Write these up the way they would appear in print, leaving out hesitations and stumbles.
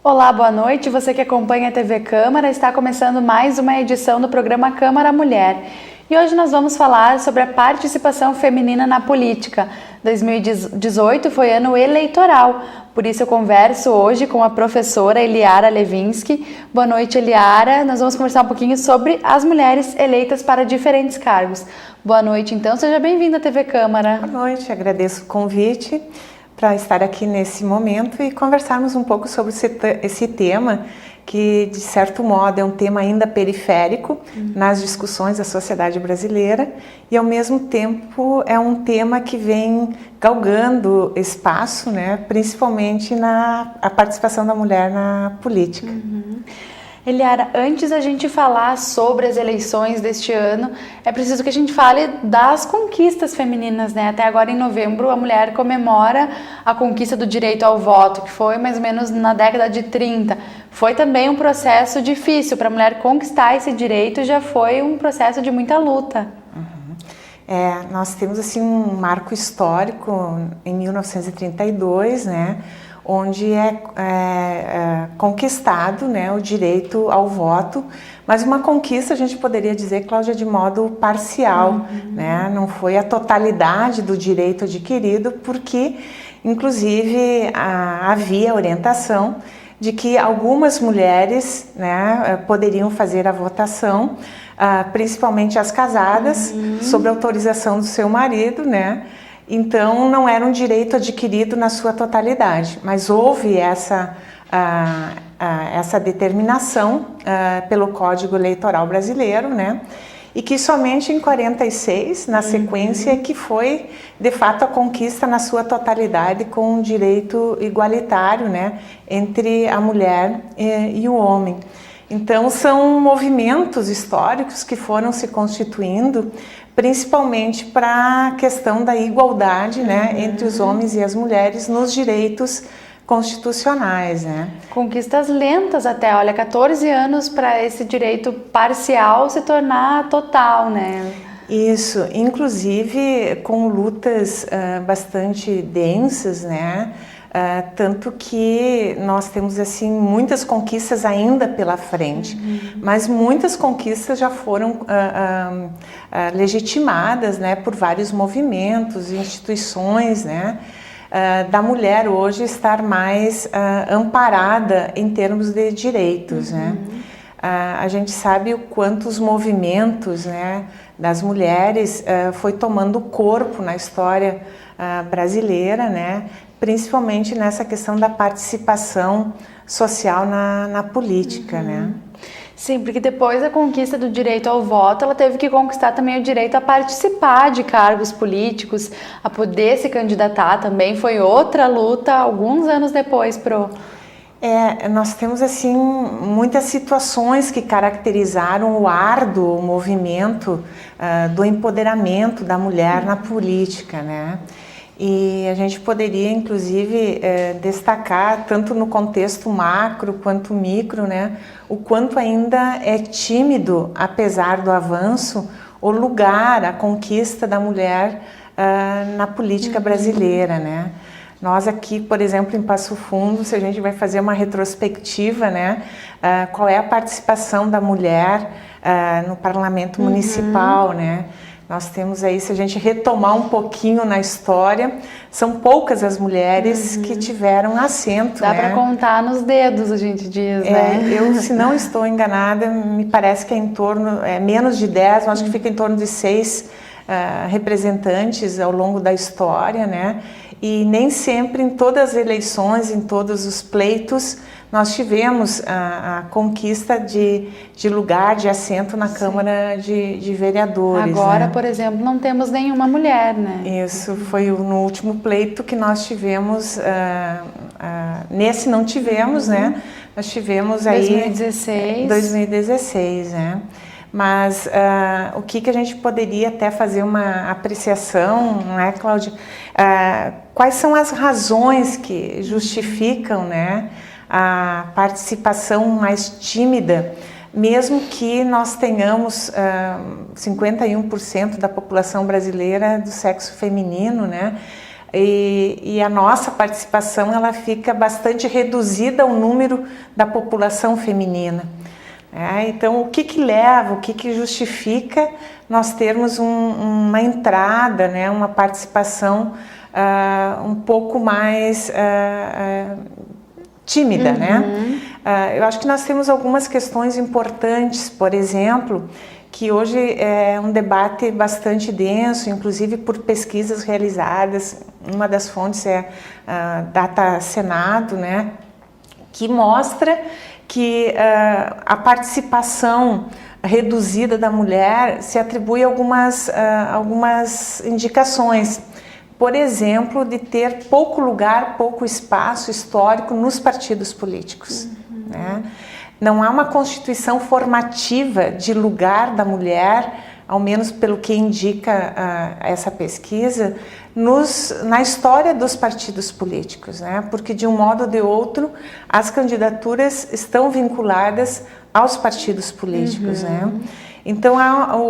Olá, boa noite. Você que acompanha a TV Câmara, está começando mais uma edição do programa Câmara Mulher. E hoje nós vamos falar sobre a participação feminina na política. 2018 foi ano eleitoral, por isso eu converso hoje com a professora Eliara Levinsky. Boa noite, Eliara. Nós vamos conversar um pouquinho sobre as mulheres eleitas para diferentes cargos. Boa noite, então. Seja bem-vinda à TV Câmara. Boa noite, agradeço o convite para estar aqui nesse momento e conversarmos um pouco sobre esse tema que, de certo modo, é um tema ainda periférico nas discussões da sociedade brasileira e, ao mesmo tempo, é um tema que vem galgando espaço, né, principalmente a participação da mulher na política. Eliara, antes da gente falar sobre as eleições deste ano, é preciso que a gente fale das conquistas femininas, né? Até agora, em novembro, a mulher comemora a conquista do direito ao voto, que foi mais ou menos na década de 30. Foi também um processo difícil para a mulher conquistar esse direito, já foi um processo de muita luta. Nós temos assim um marco histórico em 1932, né? Onde é conquistado, né, o direito ao voto, mas uma conquista a gente poderia dizer, Cláudia, de modo parcial, né? Não foi a totalidade do direito adquirido, porque inclusive havia orientação de que algumas mulheres, né, poderiam fazer a votação, principalmente as casadas, sob autorização do seu marido, né? Então, não era um direito adquirido na sua totalidade, mas houve essa determinação pelo Código Eleitoral Brasileiro, né? E que somente em 46, na sequência, que foi, de fato, a conquista na sua totalidade com um direito igualitário, né? Entre a mulher e o homem. Então, são movimentos históricos que foram se constituindo principalmente para a questão da igualdade, né, entre os homens e as mulheres nos direitos constitucionais, né? Conquistas lentas até, olha, 14 anos para esse direito parcial se tornar total, né? Isso, inclusive com lutas bastante densas, né? Tanto que nós temos assim muitas conquistas ainda pela frente, mas muitas conquistas já foram legitimadas, né, por vários movimentos, instituições, né, da mulher hoje estar mais amparada em termos de direitos, né. A gente sabe o quanto os movimentos, né, das mulheres foi tomando corpo na história brasileira, né, principalmente nessa questão da participação social na política, né? Sim, porque depois da conquista do direito ao voto, ela teve que conquistar também o direito a participar de cargos políticos, a poder se candidatar também. Foi outra luta alguns anos depois, Nós temos assim muitas situações que caracterizaram o árduo movimento do empoderamento da mulher na política, né? E a gente poderia, inclusive, destacar, tanto no contexto macro quanto micro, né, o quanto ainda é tímido, apesar do avanço, o lugar, a conquista da mulher na política brasileira, né? Nós aqui, por exemplo, em Passo Fundo, se a gente vai fazer uma retrospectiva, né, qual é a participação da mulher no parlamento municipal, né? Nós temos aí, se a gente retomar um pouquinho na história, são poucas as mulheres que tiveram assento. Dá, né? para contar nos dedos, a gente diz, né? Eu, se não estou enganada, me parece que é em torno, menos de 10, mas acho que fica em torno de 6 representantes ao longo da história, né? E nem sempre em todas as eleições, em todos os pleitos, nós tivemos a conquista de lugar, de assento na Câmara de Vereadores. Agora, né? por exemplo, não temos nenhuma mulher, né? Isso, foi no último pleito que nós tivemos, nesse não tivemos, né? Nós tivemos aí... 2016, né? Mas o que a gente poderia até fazer uma apreciação, não é, Cláudia? Quais são as razões que justificam, né, a participação mais tímida, mesmo que nós tenhamos 51% da população brasileira do sexo feminino, né? e a nossa participação ela fica bastante reduzida ao número da população feminina. Então, o que leva, o que justifica nós termos uma entrada, né, uma participação um pouco mais tímida, né? Eu acho que nós temos algumas questões importantes, por exemplo, que hoje é um debate bastante denso, inclusive por pesquisas realizadas. Uma das fontes é a Data Senado, né, que mostra que a participação reduzida da mulher se atribui a algumas indicações. Por exemplo, de ter pouco lugar, pouco espaço histórico nos partidos políticos. Né? Não há uma constituição formativa de lugar da mulher, ao menos pelo que indica essa pesquisa, na história dos partidos políticos, né? Porque de um modo ou de outro as candidaturas estão vinculadas aos partidos políticos. Né? Então,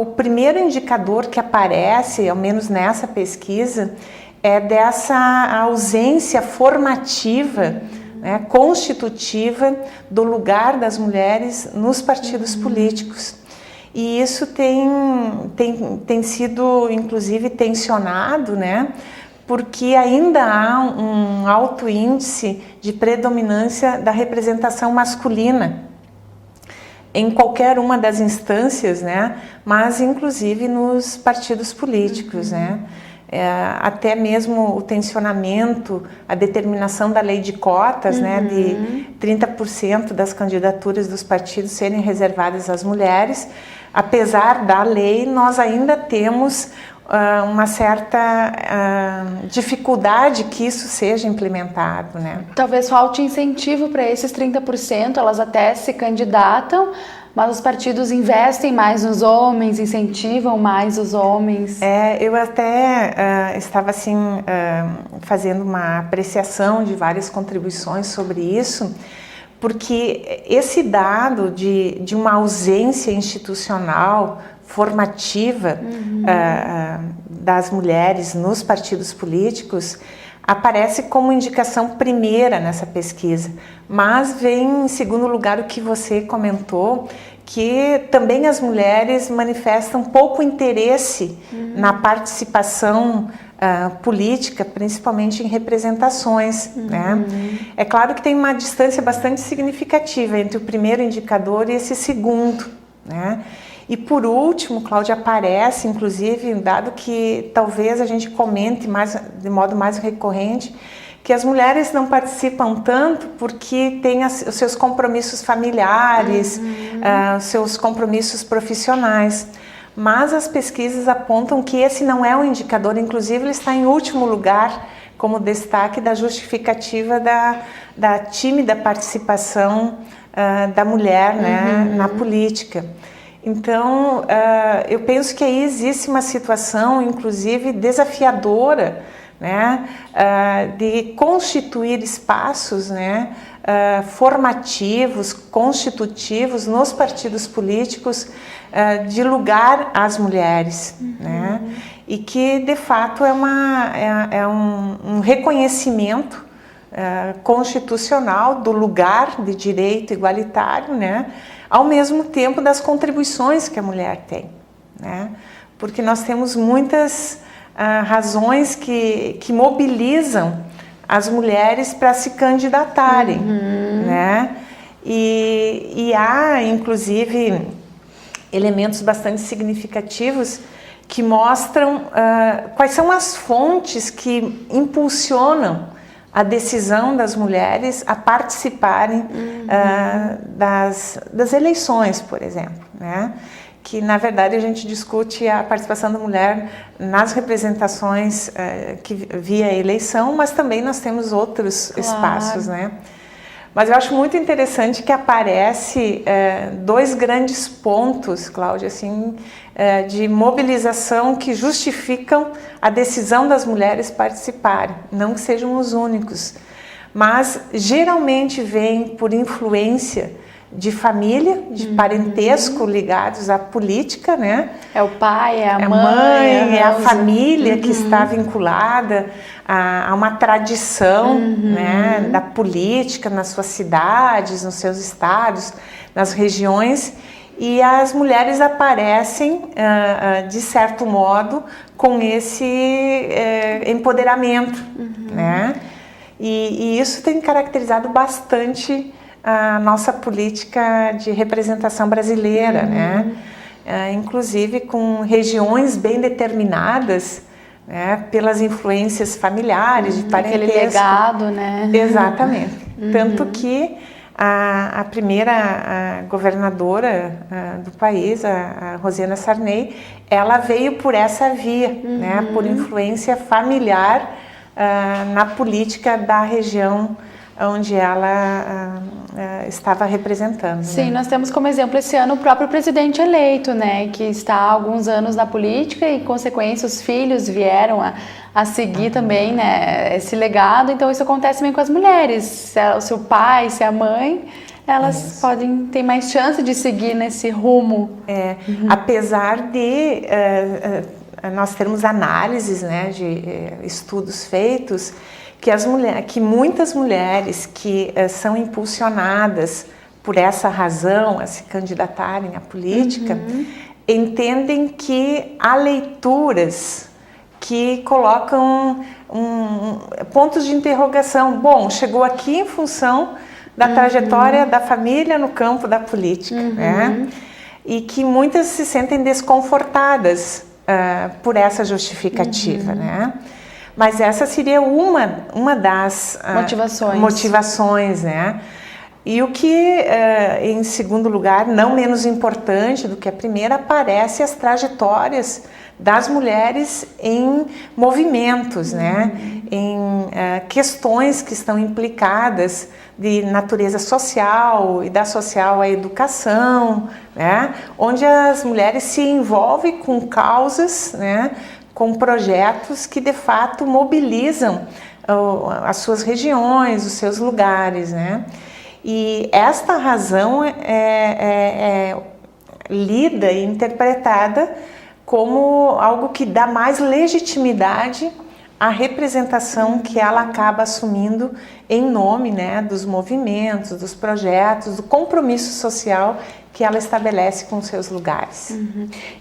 o primeiro indicador que aparece, ao menos nessa pesquisa, é dessa ausência formativa, né, constitutiva do lugar das mulheres nos partidos políticos. E isso tem sido, inclusive, tensionado, né, porque ainda há um alto índice de predominância da representação masculina em qualquer uma das instâncias, né, mas inclusive nos partidos políticos, né. Até mesmo o tensionamento, a determinação da lei de cotas, né, de 30% das candidaturas dos partidos serem reservadas às mulheres. Apesar da lei, nós ainda temos uma certa dificuldade que isso seja implementado, né? Talvez falte incentivo para esses 30%, elas até se candidatam, mas os partidos investem mais nos homens, incentivam mais os homens. Eu até estava assim fazendo uma apreciação de várias contribuições sobre isso, porque esse dado de uma ausência institucional formativa das mulheres nos partidos políticos aparece como indicação primeira nessa pesquisa, mas vem em segundo lugar o que você comentou, que também as mulheres manifestam pouco interesse na participação política, principalmente em representações. Né? É claro que tem uma distância bastante significativa entre o primeiro indicador e esse segundo. Né? E por último, Cláudia, aparece, inclusive, um dado que talvez a gente comente de modo mais recorrente, que as mulheres não participam tanto porque têm os seus compromissos familiares, os seus compromissos profissionais. Mas as pesquisas apontam que esse não é um indicador, inclusive ele está em último lugar como destaque da justificativa da tímida participação da mulher, né, na política. Então, eu penso que aí existe uma situação, inclusive, desafiadora, né, de constituir espaços, né, formativos, constitutivos nos partidos políticos de lugar às mulheres, né, e que, de fato, é um reconhecimento constitucional do lugar de direito igualitário, né, ao mesmo tempo das contribuições que a mulher tem, né? Porque nós temos muitas razões que mobilizam as mulheres para se candidatarem, né? E há, inclusive, elementos bastante significativos que mostram quais são as fontes que impulsionam a decisão das mulheres a participarem das eleições, por exemplo, né? Que, na verdade, a gente discute a participação da mulher nas representações via eleição, mas também nós temos outros espaços, né? Mas eu acho muito interessante que aparece dois grandes pontos, Cláudia, assim, de mobilização que justificam a decisão das mulheres participarem, não que sejam os únicos, mas geralmente vem por influência de família, de parentesco ligados à política, né? É o pai, é a mãe, é a família que está vinculada a uma tradição, né, da política nas suas cidades, nos seus estados, nas regiões, e as mulheres aparecem, de certo modo, com esse empoderamento, né? E isso tem caracterizado bastante a nossa política de representação brasileira, né? Inclusive com regiões bem determinadas, né, pelas influências familiares, de parentesco. Aquele legado, né? Exatamente. Tanto que a primeira governadora do país, a Rosiana Sarney, ela veio por essa via, né, por influência familiar na política da região onde ela estava representando. Sim, né? nós temos como exemplo esse ano o próprio presidente eleito, né, que está há alguns anos na política e, em consequência, os filhos vieram a seguir também, né, esse legado. Então, isso acontece também com as mulheres. Se o seu pai, se a mãe, elas podem ter mais chance de seguir nesse rumo. Apesar de nós termos análises, né, de estudos feitos, que muitas mulheres que são impulsionadas por essa razão a se candidatarem à política, entendem que há leituras que colocam pontos de interrogação. Bom, chegou aqui em função da trajetória da família no campo da política, né? E que muitas se sentem desconfortadas por essa justificativa, né? Mas essa seria uma das motivações, né? E o que, em segundo lugar, não menos importante do que a primeira, aparece as trajetórias das mulheres em movimentos, né? Em questões que estão implicadas de natureza social e da social à educação, né? Onde as mulheres se envolvem com causas, né? Com projetos que de fato mobilizam as suas regiões, os seus lugares, né? E esta razão é lida e interpretada como algo que dá mais legitimidade à representação que ela acaba assumindo em nome, né, dos movimentos, dos projetos, do compromisso social que ela estabelece com seus lugares.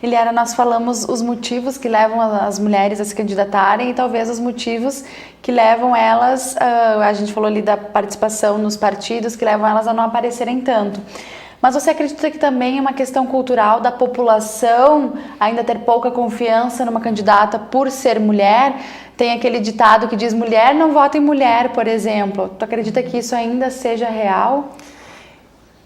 Eliara, nós falamos os motivos que levam as mulheres a se candidatarem e talvez os motivos que levam elas, a gente falou ali da participação nos partidos, que levam elas a não aparecerem tanto. Mas você acredita que também é uma questão cultural da população ainda ter pouca confiança numa candidata por ser mulher? Tem aquele ditado que diz mulher não vota em mulher, por exemplo. Tu acredita que isso ainda seja real?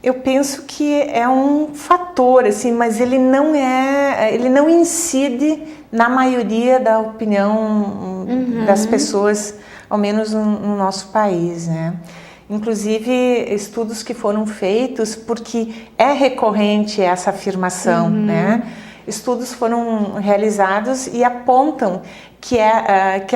Eu penso que é um fator, assim, mas ele não incide na maioria da opinião das pessoas, ao menos no nosso país, né? Inclusive estudos que foram feitos, porque é recorrente essa afirmação, né? Estudos foram realizados e apontam que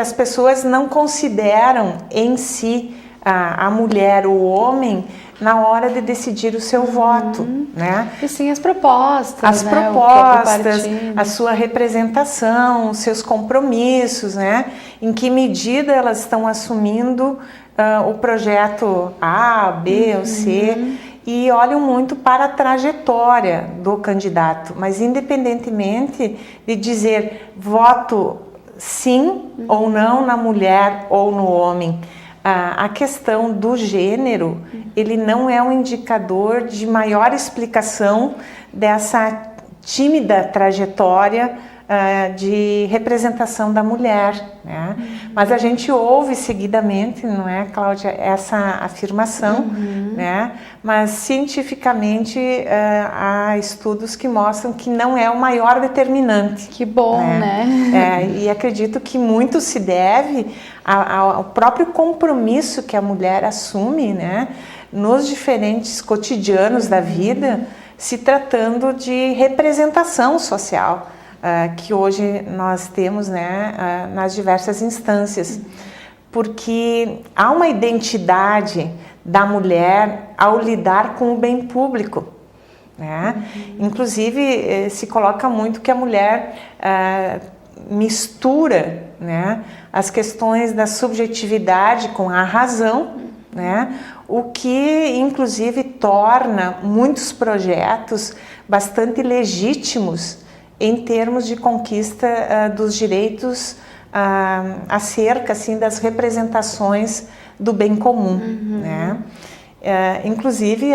as pessoas não consideram em si a mulher ou o homem na hora de decidir o seu voto, né? E sim as propostas, as né? propostas, a sua representação, os seus compromissos, né? Em que medida elas estão assumindo o projeto A, B ou C, e olham muito para a trajetória do candidato, mas independentemente de dizer voto sim ou não na mulher ou no homem, a questão do gênero, ele não é um indicador de maior explicação dessa tímida trajetória de representação da mulher, né? Mas a gente ouve seguidamente, não é, Cláudia, essa afirmação, né? Mas cientificamente há estudos que mostram que não é o maior determinante. Que bom, né? E acredito que muito se deve ao próprio compromisso que a mulher assume, né? Nos diferentes cotidianos da vida, se tratando de representação social. Que hoje nós temos, né, nas diversas instâncias, porque há uma identidade da mulher ao lidar com o bem público, né? Inclusive, se coloca muito que a mulher mistura, né, as questões da subjetividade com a razão, né? O que inclusive torna muitos projetos bastante legítimos em termos de conquista dos direitos acerca assim, das representações do bem comum, né? Inclusive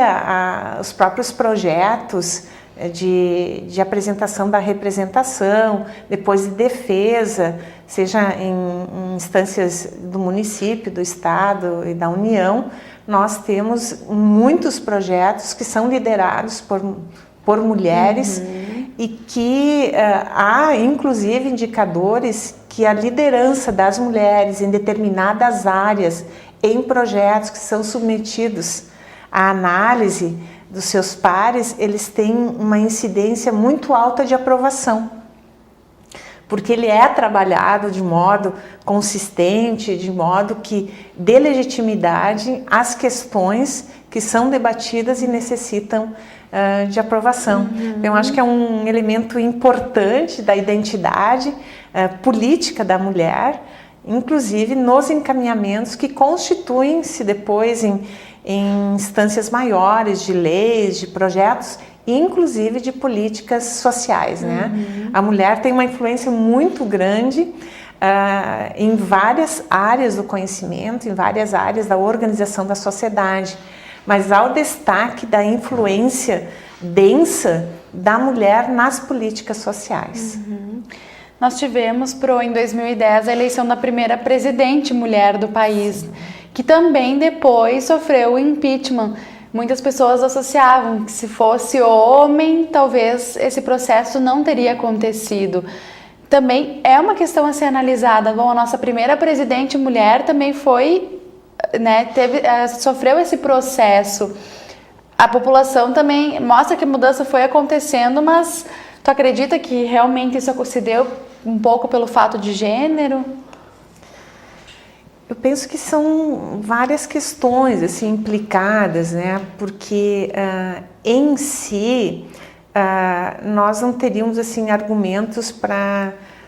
os próprios projetos de apresentação da representação, depois de defesa, seja em instâncias do município, do estado e da União, nós temos muitos projetos que são liderados por mulheres e que há inclusive indicadores que a liderança das mulheres em determinadas áreas, em projetos que são submetidos à análise dos seus pares, eles têm uma incidência muito alta de aprovação, porque ele é trabalhado de modo consistente, de modo que dê legitimidade às questões que são debatidas e necessitam de aprovação. Então, eu acho que é um elemento importante da identidade política da mulher, inclusive nos encaminhamentos que constituem-se depois em instâncias maiores de leis, de projetos, inclusive de políticas sociais, né? A mulher tem uma influência muito grande em várias áreas do conhecimento, em várias áreas da organização da sociedade, mas ao destaque da influência densa da mulher nas políticas sociais. Nós tivemos, em 2010, a eleição da primeira presidente mulher do país, que também depois sofreu o impeachment. Muitas pessoas associavam que se fosse homem, talvez esse processo não teria acontecido. Também é uma questão a ser analisada. Bom, a nossa primeira presidente mulher também foi, né, sofreu esse processo. A população também mostra que a mudança foi acontecendo, mas tu acredita que realmente isso se deu um pouco pelo fato de gênero? Eu penso que são várias questões assim implicadas, né? Porque em si nós não teríamos assim argumentos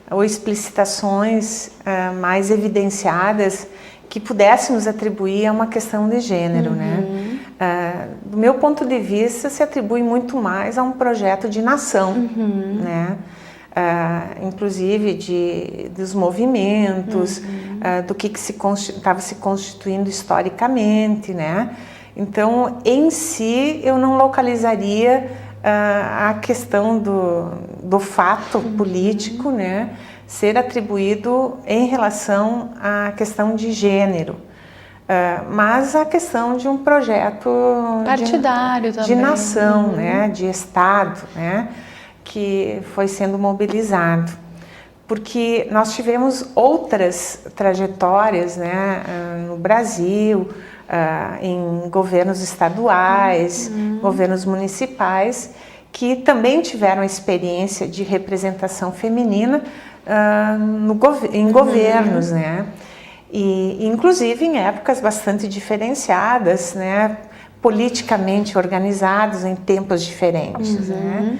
ou explicitações mais evidenciadas que pudéssemos atribuir a uma questão de gênero, né? Do meu ponto de vista, se atribui muito mais a um projeto de nação, né? Inclusive dos movimentos, do que estava se constituindo historicamente, né? Então, em si, eu não localizaria a questão do fato político, né, ser atribuído em relação à questão de gênero, mas a questão de um projeto partidário de nação, né, de Estado, né, que foi sendo mobilizado, porque nós tivemos outras trajetórias, né, no Brasil, em governos estaduais, governos municipais, que também tiveram experiência de representação feminina em governos, né, e inclusive em épocas bastante diferenciadas, né, politicamente organizados em tempos diferentes, né.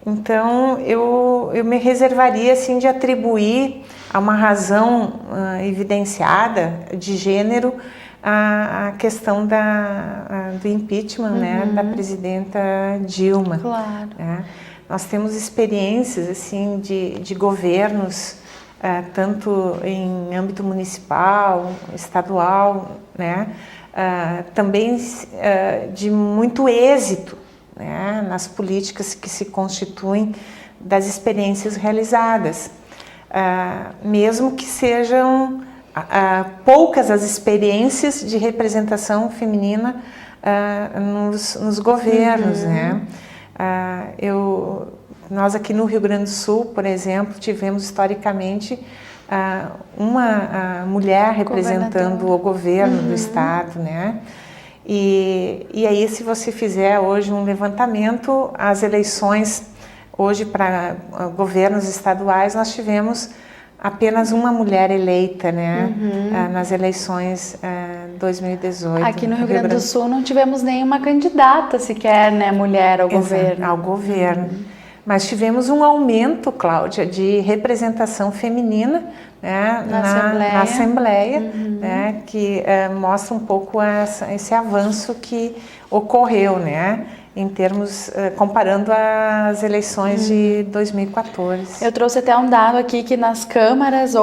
Então, eu me reservaria assim, de atribuir a uma razão evidenciada de gênero a questão do impeachment, né, da presidenta Dilma. Claro. Né? Nós temos experiências assim, de governos, tanto em âmbito municipal, estadual, né, também de muito êxito, né, nas políticas que se constituem das experiências realizadas, mesmo que sejam poucas as experiências de representação feminina nos governos, né? Nós aqui no Rio Grande do Sul, por exemplo, tivemos historicamente uma mulher representando o governo do estado, né? E aí, se você fizer hoje um levantamento, as eleições hoje para governos estaduais, nós tivemos apenas uma mulher eleita, né, nas eleições 2018. Aqui no Rio Grande do Sul não tivemos nenhuma candidata sequer, né, mulher ao governo. Ao governo. Mas tivemos um aumento, Cláudia, de representação feminina, né, na Assembleia, né, que mostra um pouco esse avanço que ocorreu, né, em termos, comparando as eleições de 2014. Eu trouxe até um dado aqui que nas câmaras,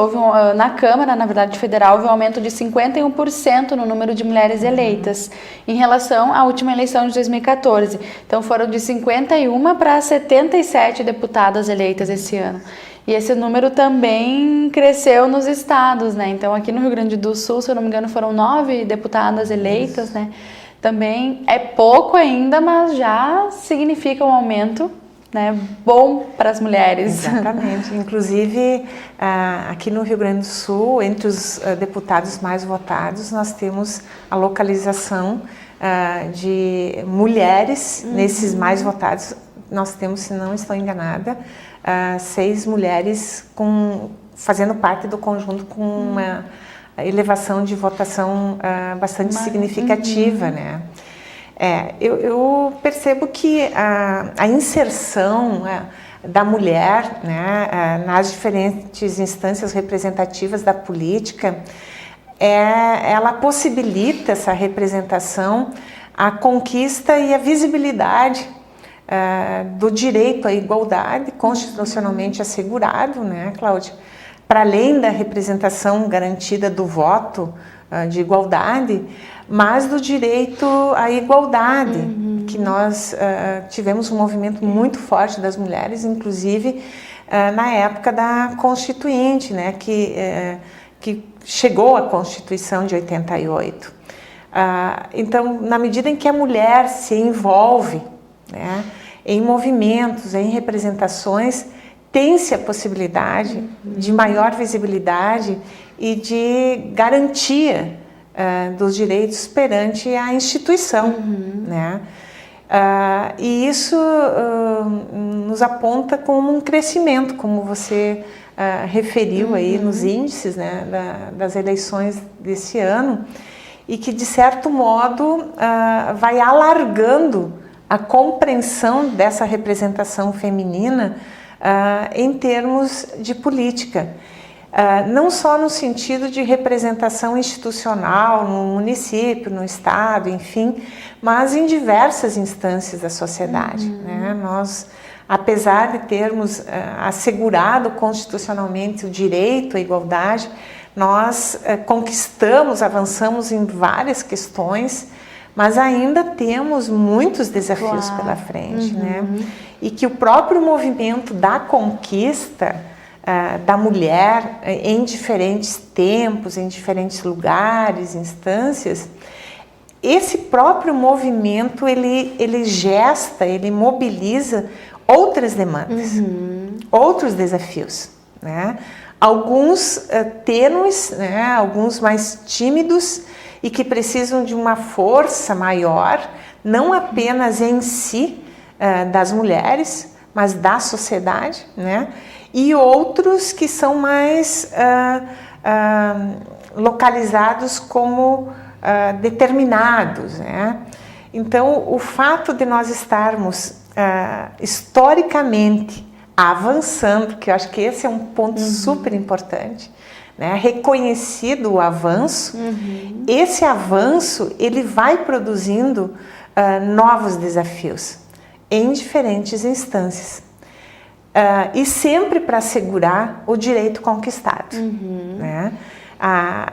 na Câmara, na verdade, federal, houve um aumento de 51% no número de mulheres eleitas, em relação à última eleição de 2014. Então foram de 51 para 77 deputadas eleitas esse ano. E esse número também cresceu nos estados, né? Então aqui no Rio Grande do Sul, se eu não me engano, foram 9 deputadas eleitas, né? Também é pouco ainda, mas já significa um aumento, né, bom para as mulheres. Exatamente. Inclusive, aqui no Rio Grande do Sul, entre os deputados mais votados, nós temos a localização de mulheres. Nesses mais votados. Nós temos, se não estou enganada, 6 mulheres fazendo parte do conjunto com uma elevação de votação bastante significativa, né? Eu percebo que a inserção da mulher, né, nas diferentes instâncias representativas da política, ela possibilita essa representação, a conquista e a visibilidade do direito à igualdade constitucionalmente assegurado, né, Cláudia? Para além da representação garantida do voto de igualdade, mas do direito à igualdade, que nós tivemos um movimento muito forte das mulheres, inclusive na época da Constituinte, né, que chegou à Constituição de 88. Então, na medida em que a mulher se envolve, né, em movimentos, em representações, tem-se a possibilidade de maior visibilidade e de garantia dos direitos perante a instituição, né? E isso nos aponta como um crescimento, como você referiu aí nos índices, né, das eleições desse ano, e que, de certo modo, vai alargando a compreensão dessa representação feminina em termos de política, não só no sentido de representação institucional no município, no estado, enfim, mas em diversas instâncias da sociedade, né? Nós, apesar de termos assegurado constitucionalmente o direito à igualdade, nós conquistamos, avançamos em várias questões, mas ainda temos muitos desafios pela frente, né? E que o próprio movimento da conquista da mulher em diferentes tempos, em diferentes lugares, instâncias, esse próprio movimento, ele gesta, ele mobiliza outras demandas, outros desafios, né? Alguns tênues, né? Alguns mais tímidos, e que precisam de uma força maior, não apenas em si, das mulheres, mas da sociedade, né? E outros que são mais localizados como determinados, né? Então, o fato de nós estarmos historicamente avançando, que eu acho que esse é um ponto super importante, né? Reconhecido o avanço, esse avanço ele vai produzindo novos desafios em diferentes instâncias, e sempre para assegurar o direito conquistado, né?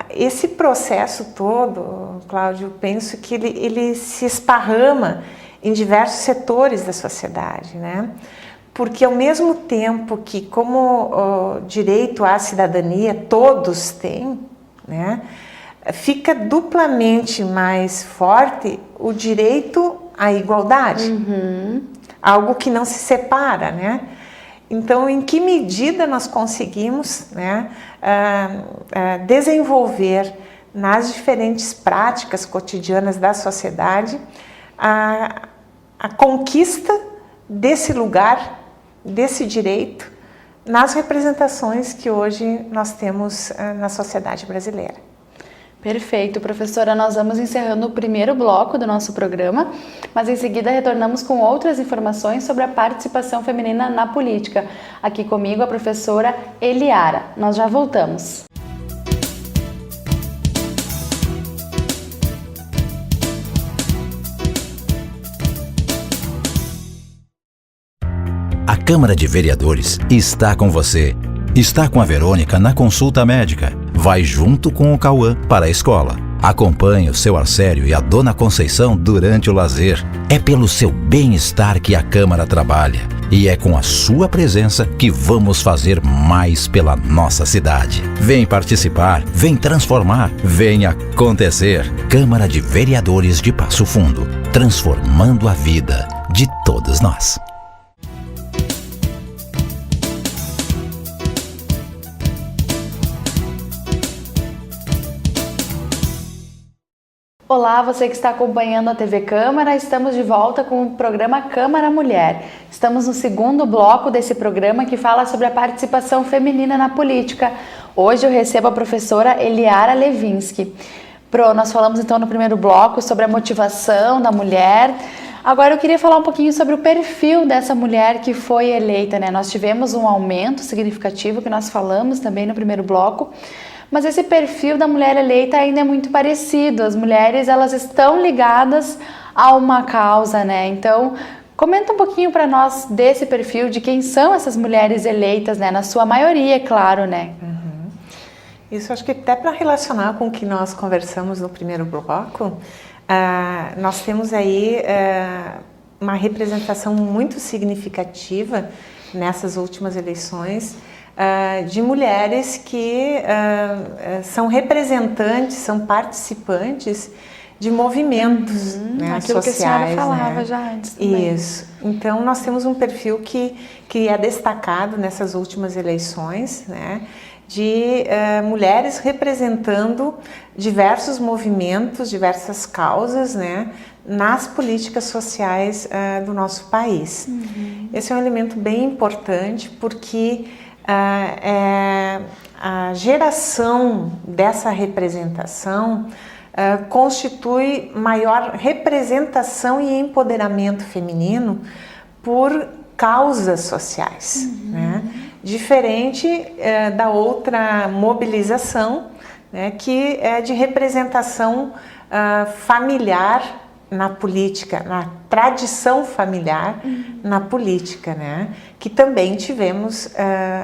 Esse processo todo, Cláudio, eu penso que ele se esparrama em diversos setores da sociedade, né? Porque ao mesmo tempo que, como direito à cidadania todos têm, né, fica duplamente mais forte o direito à igualdade, algo que não se separa, né? Então, em que medida nós conseguimos, né, desenvolver nas diferentes práticas cotidianas da sociedade a conquista desse lugar, desse direito, nas representações que hoje nós temos na sociedade brasileira. Perfeito, professora. Nós vamos encerrando o primeiro bloco do nosso programa, mas em seguida retornamos com outras informações sobre a participação feminina na política. Aqui comigo a professora Eliara. Nós já voltamos. A Câmara de Vereadores está com você. Está com a Verônica na consulta médica. Vai junto com o Cauã para a escola. Acompanhe o seu Arcério e a Dona Conceição durante o lazer. É pelo seu bem-estar que a Câmara trabalha. E é com a sua presença que vamos fazer mais pela nossa cidade. Vem participar, vem transformar, vem acontecer. Câmara de Vereadores de Passo Fundo. Transformando a vida de todos nós. Olá, você que está acompanhando a TV Câmara, estamos de volta com o programa Câmara Mulher. Estamos no segundo bloco desse programa que fala sobre a participação feminina na política. Hoje eu recebo a professora Eliara Levinsky. Nós falamos então no primeiro bloco sobre a motivação da mulher. Agora eu queria falar um pouquinho sobre o perfil dessa mulher que foi eleita, né? Nós tivemos um aumento significativo que nós falamos também no primeiro bloco. Mas esse perfil da mulher eleita ainda é muito parecido. As mulheres, elas estão ligadas a uma causa, né? Então, comenta um pouquinho para nós desse perfil, de quem são essas mulheres eleitas, né? Na sua maioria, é claro, né? Isso acho que até para relacionar com o que nós conversamos no primeiro bloco, nós temos aí uma representação muito significativa nessas últimas eleições, de mulheres que são representantes, são participantes de movimentos, né, aquilo sociais. Que a senhora falava, né? já antes também. Isso. Então, nós temos um perfil que é destacado nessas últimas eleições, né, de mulheres representando diversos movimentos, diversas causas, né, nas políticas sociais do nosso país. Esse é um elemento bem importante porque a geração dessa representação constitui maior representação e empoderamento feminino por causas sociais, né? Diferente da outra mobilização, né, que é de representação familiar na política, na tradição familiar na política, né? Que também tivemos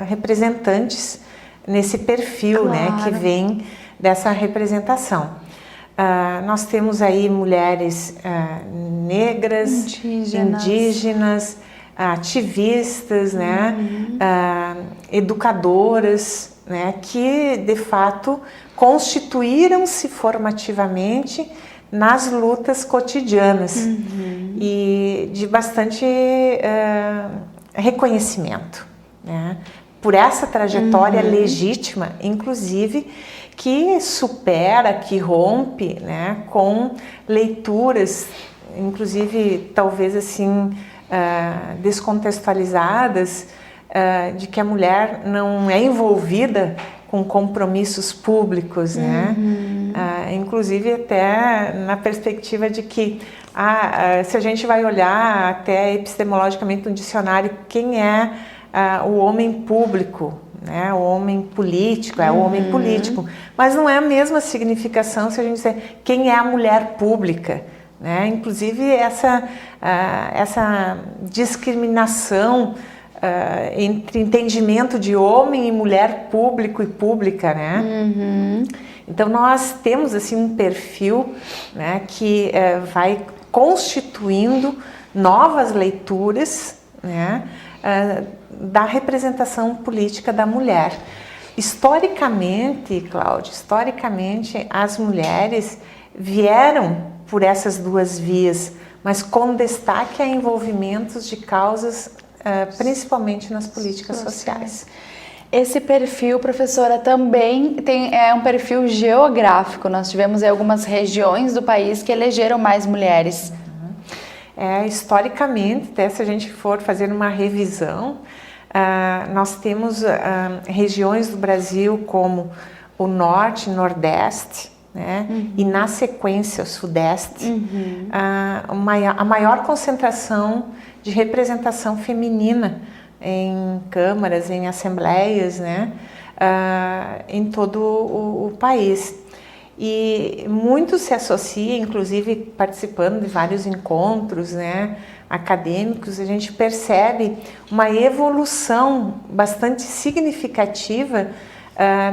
representantes nesse perfil, claro, né, que vem dessa representação. Nós temos aí mulheres negras, indígenas, ativistas, né, educadoras, né, que de fato constituíram-se formativamente nas lutas cotidianas e de bastante reconhecimento, né, por essa trajetória legítima, inclusive, que supera, que rompe, né, com leituras, inclusive talvez assim descontextualizadas, de que a mulher não é envolvida com compromissos públicos, né? Inclusive até na perspectiva de que se a gente vai olhar até epistemologicamente no dicionário quem é o homem público, né? O homem político, é o homem político, mas não é a mesma significação se a gente disser quem é a mulher pública, né? Inclusive essa discriminação entre entendimento de homem e mulher, público e pública, né? Então nós temos assim um perfil, né, que vai constituindo novas leituras, né, da representação política da mulher. Historicamente, Cláudia, as mulheres vieram por essas duas vias, mas com destaque a envolvimentos de causas principalmente nas políticas sociais. Esse perfil, professora, também é um perfil geográfico. Nós tivemos aí algumas regiões do país que elegeram mais mulheres. Historicamente, até se a gente for fazer uma revisão, nós temos regiões do Brasil como o Norte e Nordeste, né? E na sequência o Sudeste, a maior concentração de representação feminina em câmaras, em assembleias, né? Em todo o país. E muito se associa, inclusive participando de vários encontros, né, acadêmicos, a gente percebe uma evolução bastante significativa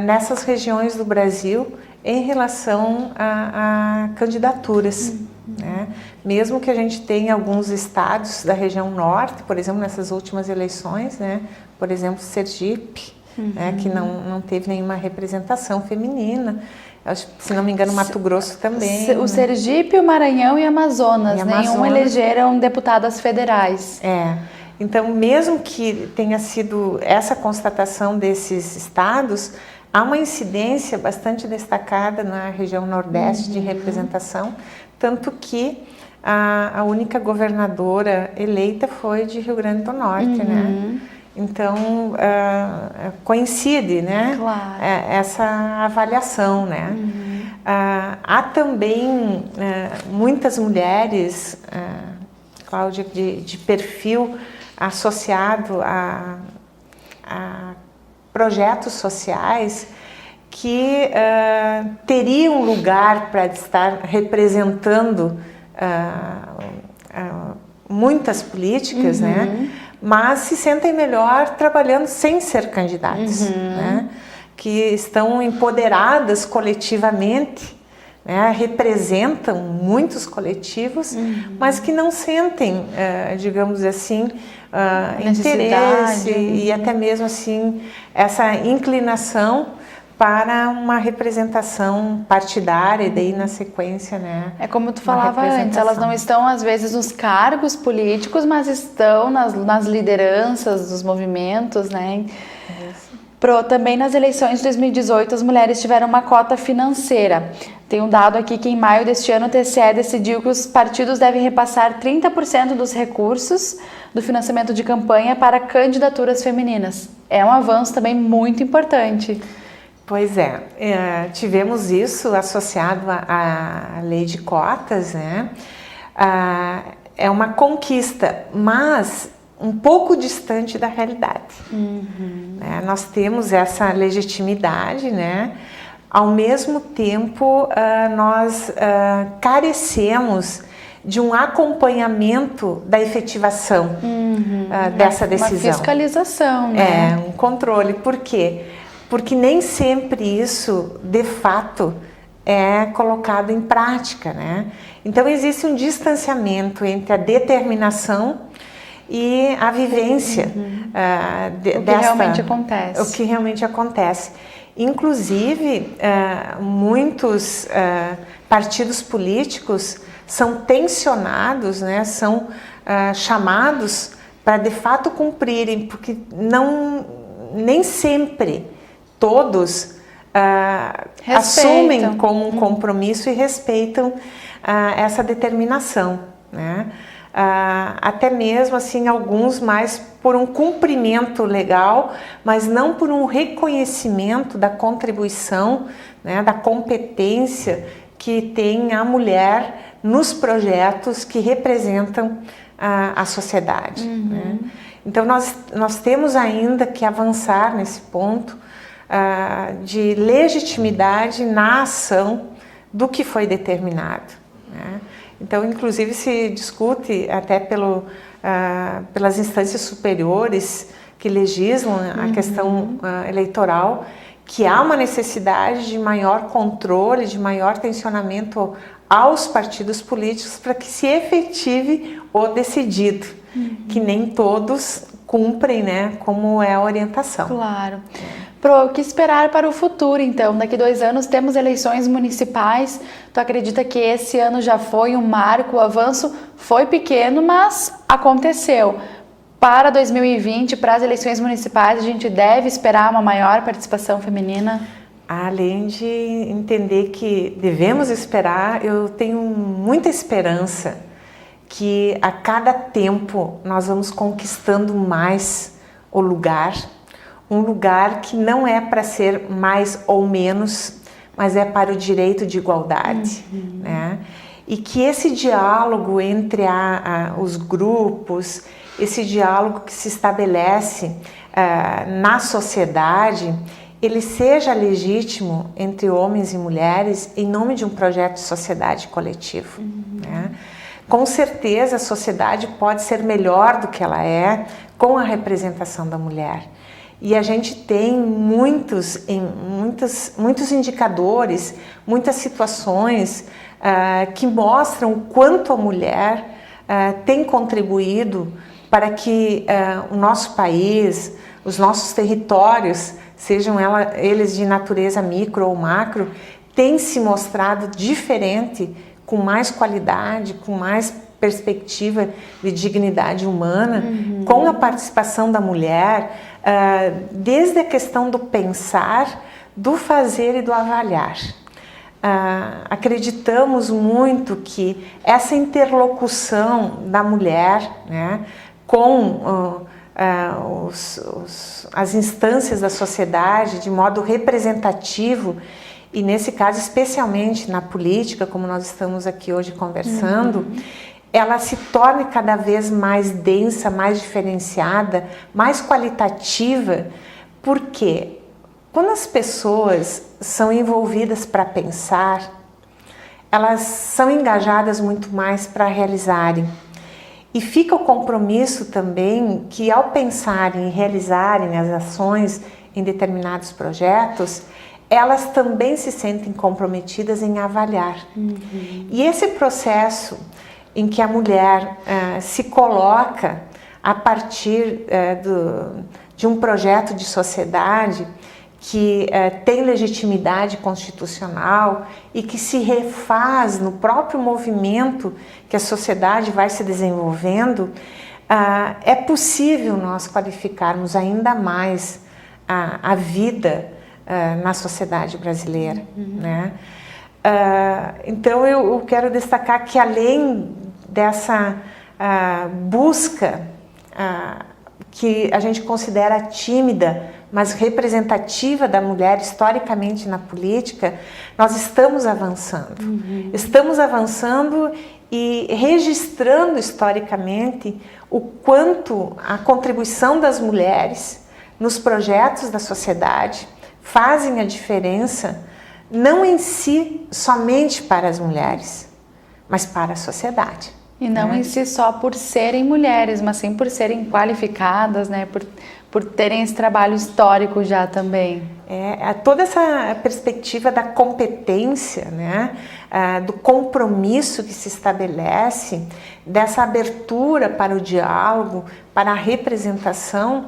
nessas regiões do Brasil em relação a candidaturas. Né? Mesmo que a gente tenha alguns estados da região norte, por exemplo, nessas últimas eleições, né, por exemplo, Sergipe, né, que não teve nenhuma representação feminina. Se não me engano, Mato Grosso também. O Sergipe, o Maranhão e Amazonas, nenhum elegeram deputadas federais. Então, mesmo que tenha sido essa constatação desses estados, há uma incidência bastante destacada na região Nordeste de representação, tanto que a única governadora eleita foi de Rio Grande do Norte, né? Então, coincide, né? Claro. Essa avaliação, né? Há também muitas mulheres, Cláudia, de perfil associado a projetos sociais que teriam lugar para estar representando muitas políticas, né? Mas se sentem melhor trabalhando sem ser candidatos, né? Que estão empoderadas coletivamente, né? Representam muitos coletivos, mas que não sentem, digamos assim, interesse e até mesmo assim essa inclinação para uma representação partidária e daí na sequência, né? É como tu falava antes, elas não estão às vezes nos cargos políticos, mas estão nas lideranças dos movimentos, né? Também nas eleições de 2018 as mulheres tiveram uma cota financeira. Tem um dado aqui que em maio deste ano o TSE decidiu que os partidos devem repassar 30% dos recursos do financiamento de campanha para candidaturas femininas. É um avanço também muito importante. Pois é, tivemos isso associado à lei de cotas, né? É uma conquista, mas um pouco distante da realidade. Nós temos essa legitimidade, né? Ao mesmo tempo, nós carecemos de um acompanhamento da efetivação dessa decisão. Uma fiscalização, né? Um controle. Por quê? Porque nem sempre isso, de fato, é colocado em prática, né? Então, existe um distanciamento entre a determinação e a vivência o que realmente acontece. O que realmente acontece. Inclusive, muitos partidos políticos são tensionados, né? São chamados para, de fato, cumprirem, porque nem sempre todos assumem como um compromisso e respeitam essa determinação, né? Até mesmo assim alguns mais por um cumprimento legal, mas não por um reconhecimento da contribuição, né, da competência que tem a mulher nos projetos que representam a sociedade, né? Então nós temos ainda que avançar nesse ponto de legitimidade na ação do que foi determinado, né? Então, inclusive, se discute até pelas instâncias superiores que legislam a questão eleitoral, que há uma necessidade de maior controle, de maior tensionamento aos partidos políticos para que se efetive o decidido, que nem todos cumprem, né, como é a orientação. Claro. Pro, o que esperar para o futuro, então? Daqui 2 anos temos eleições municipais. Tu acredita que esse ano já foi um marco? O avanço foi pequeno, mas aconteceu. Para 2020, para as eleições municipais, a gente deve esperar uma maior participação feminina? Além de entender que devemos esperar, eu tenho muita esperança que a cada tempo nós vamos conquistando mais um lugar que não é para ser mais ou menos, mas é para o direito de igualdade, né? E que esse diálogo entre os grupos, esse diálogo que se estabelece na sociedade, ele seja legítimo entre homens e mulheres em nome de um projeto de sociedade coletivo, né? Com certeza a sociedade pode ser melhor do que ela é com a representação da mulher. E a gente tem muitos indicadores, muitas situações que mostram o quanto a mulher tem contribuído para que o nosso país, os nossos territórios, sejam eles de natureza micro ou macro, têm se mostrado diferente, com mais qualidade, com mais perspectiva de dignidade humana, com a participação da mulher, desde a questão do pensar, do fazer e do avaliar. Acreditamos muito que essa interlocução da mulher, né, com as instâncias da sociedade de modo representativo, e nesse caso especialmente na política, como nós estamos aqui hoje conversando, ela se torne cada vez mais densa, mais diferenciada, mais qualitativa, porque quando as pessoas são envolvidas para pensar, elas são engajadas muito mais para realizarem. E fica o compromisso também que, ao pensarem e realizarem as ações em determinados projetos, elas também se sentem comprometidas em avaliar. E esse processo em que a mulher se coloca a partir de um projeto de sociedade que tem legitimidade constitucional e que se refaz no próprio movimento que a sociedade vai se desenvolvendo, é possível nós qualificarmos ainda mais a vida na sociedade brasileira, né? Então eu quero destacar que, além dessa busca que a gente considera tímida, mas representativa da mulher historicamente na política, nós estamos avançando. Estamos avançando e registrando historicamente o quanto a contribuição das mulheres nos projetos da sociedade fazem a diferença, não em si somente para as mulheres, mas para a sociedade. E não em si só por serem mulheres, mas sim por serem qualificadas, né? Por terem esse trabalho histórico já também. Toda essa perspectiva da competência, né? Do compromisso que se estabelece, dessa abertura para o diálogo, para a representação,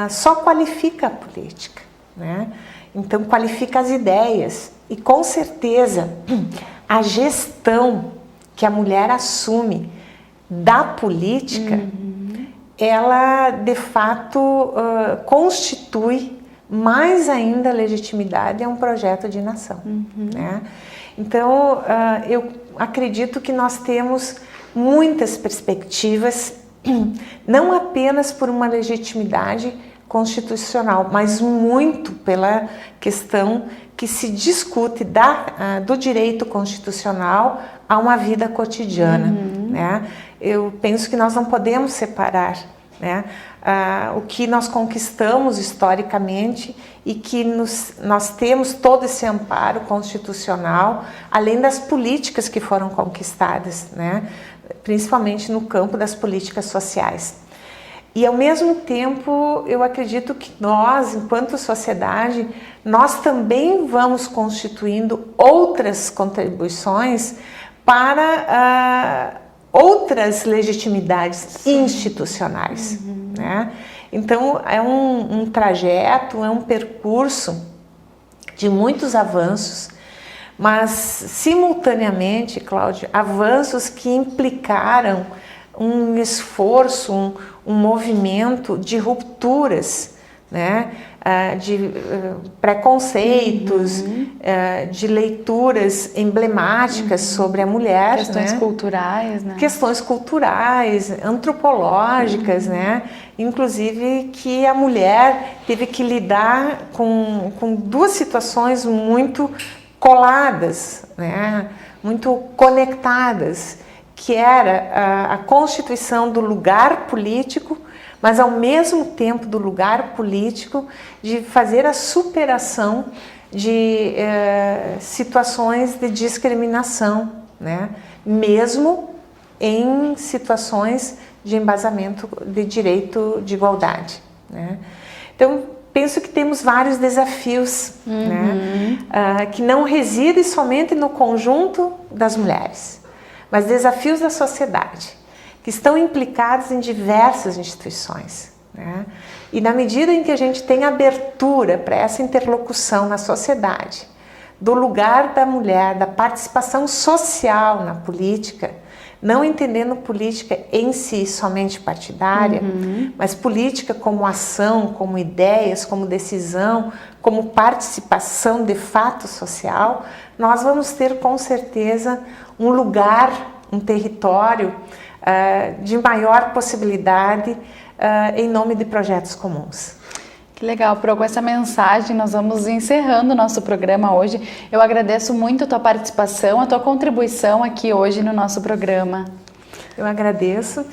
só qualifica a política, né? Então qualifica as ideias e, com certeza, a gestão que a mulher assume da política, ela de fato constitui mais ainda a legitimidade a um projeto de nação, né? Então eu acredito que nós temos muitas perspectivas, não apenas por uma legitimidade constitucional, mas muito pela questão que se discute do direito constitucional a uma vida cotidiana, né? Eu penso que nós não podemos separar, né, o que nós conquistamos historicamente e que nós temos todo esse amparo constitucional, além das políticas que foram conquistadas, né, principalmente no campo das políticas sociais. E, ao mesmo tempo, eu acredito que nós, enquanto sociedade, nós também vamos constituindo outras contribuições para outras legitimidades institucionais, né? Então, é um trajeto, é um percurso de muitos avanços, mas, simultaneamente, Cláudia, avanços que implicaram um esforço, um movimento de rupturas, né? De preconceitos, de leituras emblemáticas sobre a mulher, questões, né? culturais, né? Questões culturais, antropológicas, né? Inclusive que a mulher teve que lidar com duas situações muito coladas, né? Muito conectadas, que era a constituição do lugar político, mas ao mesmo tempo do lugar político de fazer a superação de situações de discriminação, né? Mesmo em situações de embasamento de direito de igualdade, né? Então, penso que temos vários desafios, né? Que não residem somente no conjunto das mulheres, mas desafios da sociedade, que estão implicados em diversas instituições, né? E na medida em que a gente tem abertura para essa interlocução na sociedade, do lugar da mulher, da participação social na política, não entendendo política em si somente partidária, mas política como ação, como ideias, como decisão, como participação de fato social, nós vamos ter com certeza um lugar, um território de maior possibilidade em nome de projetos comuns. Que legal, Pro, com essa mensagem nós vamos encerrando o nosso programa hoje. Eu agradeço muito a tua participação, a tua contribuição aqui hoje no nosso programa. Eu agradeço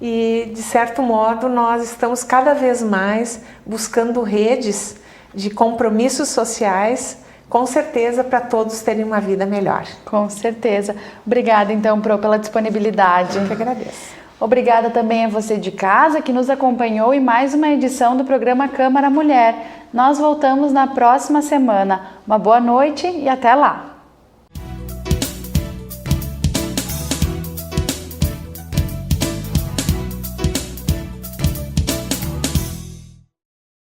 e, de certo modo, nós estamos cada vez mais buscando redes de compromissos sociais, com certeza, para todos terem uma vida melhor. Com certeza. Obrigada, então, Pro, pela disponibilidade. Eu que agradeço. Obrigada também a você de casa que nos acompanhou em mais uma edição do programa Câmara Mulher. Nós voltamos na próxima semana. Uma boa noite e até lá!